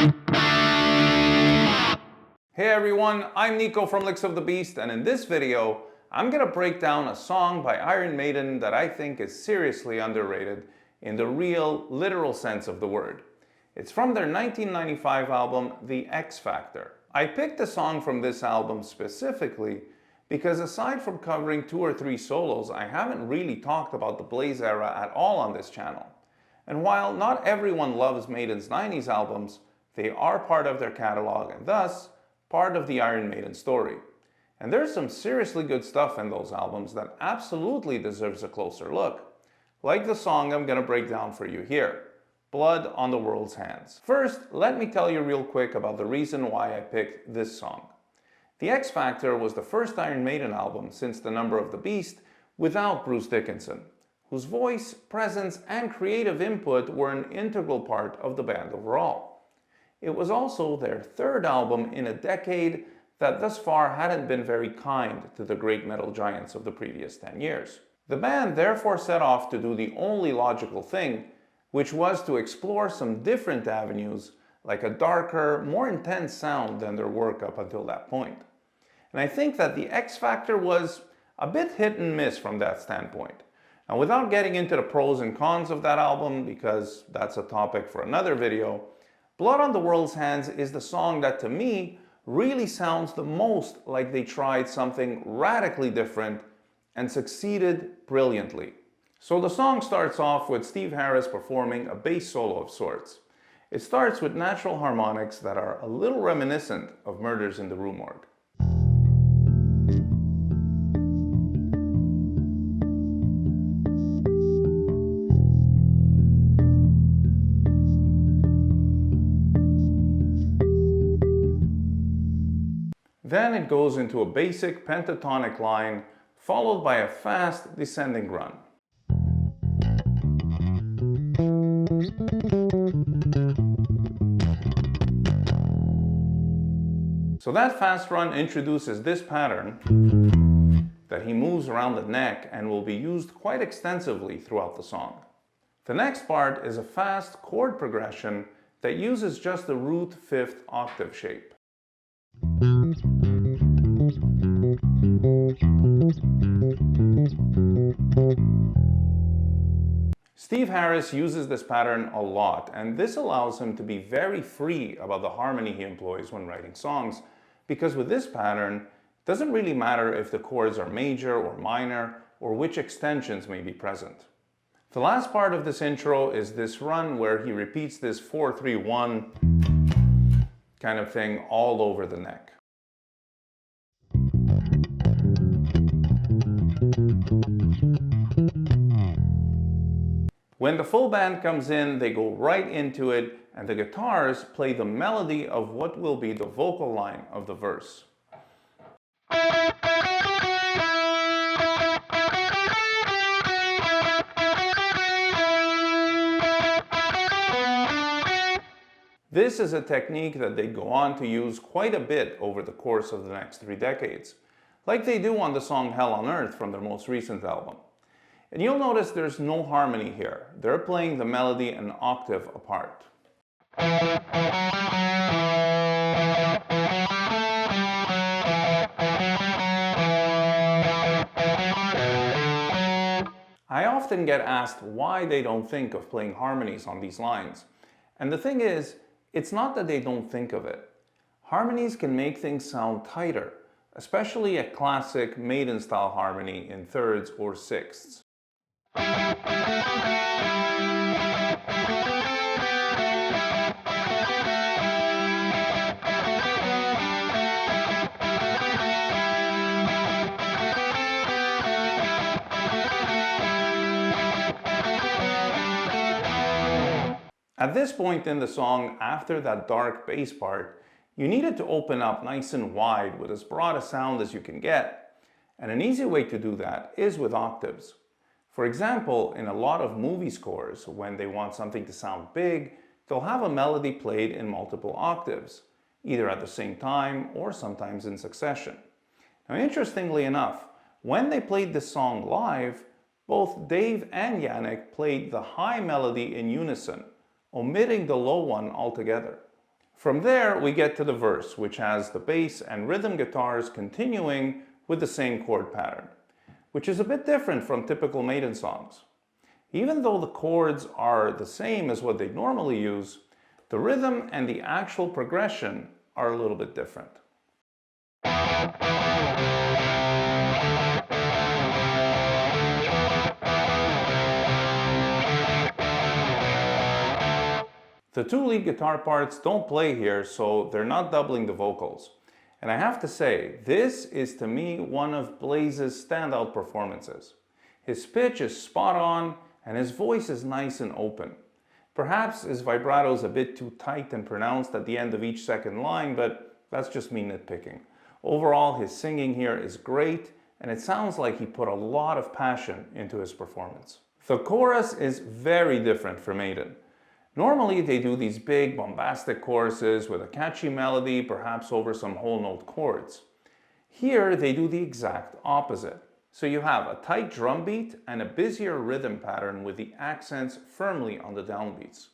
Hey everyone, I'm Nico from Licks of the Beast, and in this video, I'm gonna break down a song by Iron Maiden that I think is seriously underrated in the real, literal sense of the word. It's from their 1995 album, The X Factor. I picked a song from this album specifically because aside from covering 2 or 3 solos, I haven't really talked about the Blaze era at all on this channel. And while not everyone loves Maiden's 90s albums, they are part of their catalog and thus, part of the Iron Maiden story. And there's some seriously good stuff in those albums that absolutely deserves a closer look. Like the song I'm gonna break down for you here, Blood on the World's Hands. First, let me tell you real quick about the reason why I picked this song. The X Factor was the first Iron Maiden album since The Number of the Beast without Bruce Dickinson, whose voice, presence, and creative input were an integral part of the band overall. It was also their 3rd album in a decade that thus far hadn't been very kind to the great metal giants of the previous 10 years. The band therefore set off to do the only logical thing, which was to explore some different avenues, like a darker, more intense sound than their work up until that point. And I think that the X Factor was a bit hit and miss from that standpoint. Now, without getting into the pros and cons of that album, because that's a topic for another video, Blood on the World's Hands is the song that, to me, really sounds the most like they tried something radically different and succeeded brilliantly. So the song starts off with Steve Harris performing a bass solo of sorts. It starts with natural harmonics that are a little reminiscent of Murders in the Rue Morgue. Then it goes into a basic pentatonic line, followed by a fast descending run. So that fast run introduces this pattern that he moves around the neck and will be used quite extensively throughout the song. The next part is a fast chord progression that uses just the root 5th octave shape. Steve Harris uses this pattern a lot, and this allows him to be very free about the harmony he employs when writing songs, because with this pattern, it doesn't really matter if the chords are major or minor, or which extensions may be present. The last part of this intro is this run where he repeats this 4-3-1 kind of thing all over the neck. When the full band comes in, they go right into it, and the guitars play the melody of what will be the vocal line of the verse. This is a technique that they go on to use quite a bit over the course of the next 3 decades, like they do on the song Hell on Earth from their most recent album. And you'll notice there's no harmony here. They're playing the melody an octave apart. I often get asked why they don't think of playing harmonies on these lines. And the thing is, it's not that they don't think of it. Harmonies can make things sound tighter, especially a classic Maiden-style harmony in 3rds or 6ths. At this point in the song, after that dark bass part, you need it to open up nice and wide with as broad a sound as you can get. And an easy way to do that is with octaves. For example, in a lot of movie scores, when they want something to sound big, they'll have a melody played in multiple octaves, either at the same time or sometimes in succession. Now, interestingly enough, when they played this song live, both Dave and Yannick played the high melody in unison, omitting the low one altogether. From there, we get to the verse, which has the bass and rhythm guitars continuing with the same chord pattern, which is a bit different from typical Maiden songs. Even though the chords are the same as what they normally use, the rhythm and the actual progression are a little bit different. The two lead guitar parts don't play here, so they're not doubling the vocals. And I have to say, this is to me one of Blaze's standout performances. His pitch is spot on, and his voice is nice and open. Perhaps his vibrato is a bit too tight and pronounced at the end of each second line, but that's just me nitpicking. Overall, his singing here is great, and it sounds like he put a lot of passion into his performance. The chorus is very different from Maiden. Normally, they do these big, bombastic choruses with a catchy melody, perhaps over some whole note chords. Here, they do the exact opposite. So you have a tight drum beat and a busier rhythm pattern with the accents firmly on the downbeats.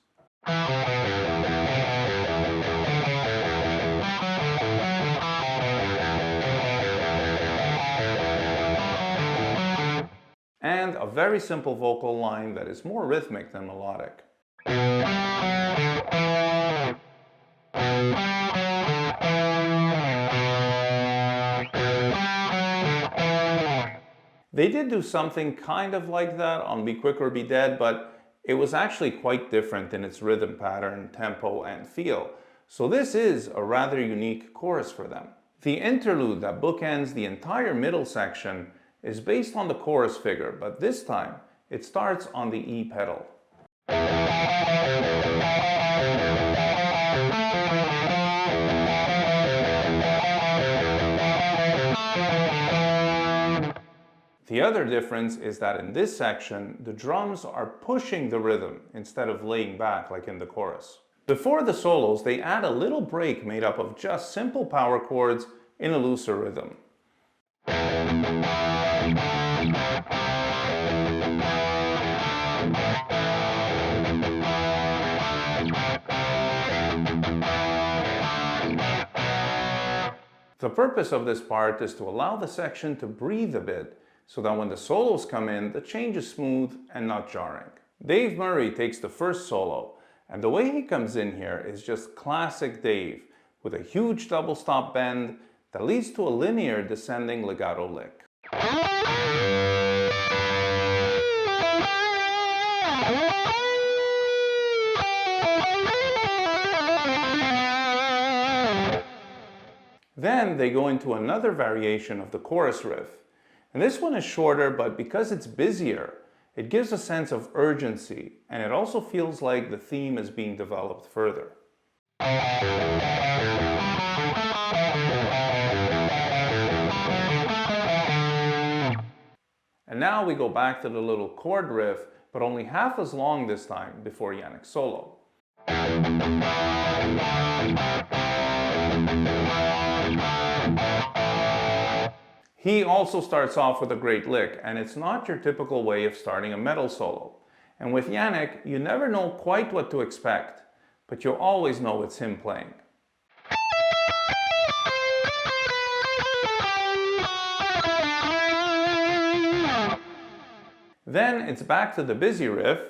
And a very simple vocal line that is more rhythmic than melodic. They did do something kind of like that on Be Quick or Be Dead, but it was actually quite different in its rhythm pattern, tempo, and feel. So this is a rather unique chorus for them. The interlude that bookends the entire middle section is based on the chorus figure, but this time it starts on the E pedal. The other difference is that in this section, the drums are pushing the rhythm instead of laying back like in the chorus. Before the solos, they add a little break made up of just simple power chords in a looser rhythm. The purpose of this part is to allow the section to breathe a bit, so that when the solos come in, the change is smooth and not jarring. Dave Murray takes the first solo, and the way he comes in here is just classic Dave, with a huge double stop bend that leads to a linear descending legato lick. Then they go into another variation of the chorus riff. And this one is shorter, but because it's busier, it gives a sense of urgency, and it also feels like the theme is being developed further. And now we go back to the little chord riff, but only half as long this time before Yannick's solo. He also starts off with a great lick, and it's not your typical way of starting a metal solo. And with Yannick, you never know quite what to expect, but you'll always know it's him playing. Then it's back to the busy riff,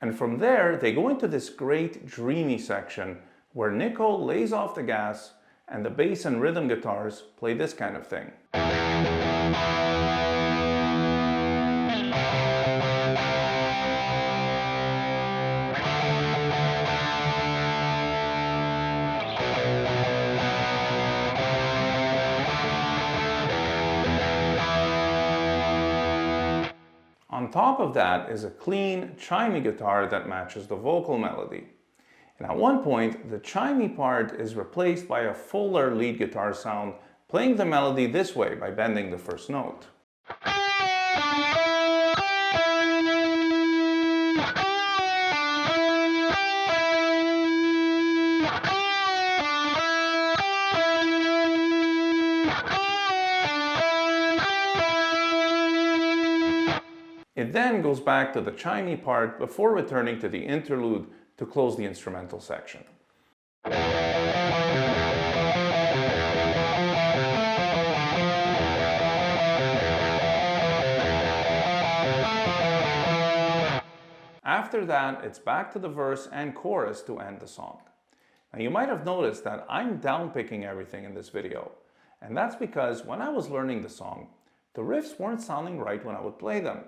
and from there they go into this great dreamy section where Nico lays off the gas and the bass and rhythm guitars play this kind of thing. On top of that is a clean, chimey guitar that matches the vocal melody. And at one point, the chimey part is replaced by a fuller lead guitar sound, playing the melody this way by bending the first note. It then goes back to the chimey part before returning to the interlude to close the instrumental section. After that, it's back to the verse and chorus to end the song. Now you might have noticed that I'm downpicking everything in this video, and that's because when I was learning the song, the riffs weren't sounding right when I would play them,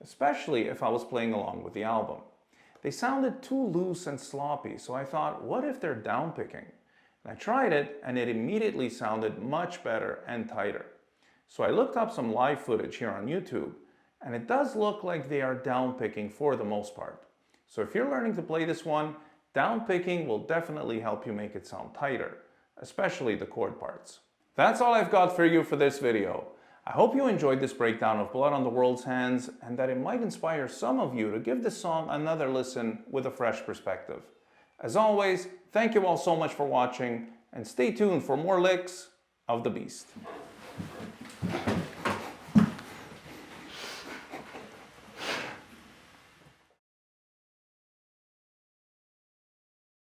especially if I was playing along with the album. They sounded too loose and sloppy, so I thought, what if they're downpicking? And I tried it, and it immediately sounded much better and tighter. So I looked up some live footage here on YouTube, and it does look like they are downpicking for the most part. So if you're learning to play this one, downpicking will definitely help you make it sound tighter, especially the chord parts. That's all I've got for you for this video. I hope you enjoyed this breakdown of Blood on the World's Hands and that it might inspire some of you to give this song another listen with a fresh perspective. As always, thank you all so much for watching and stay tuned for more licks of the beast.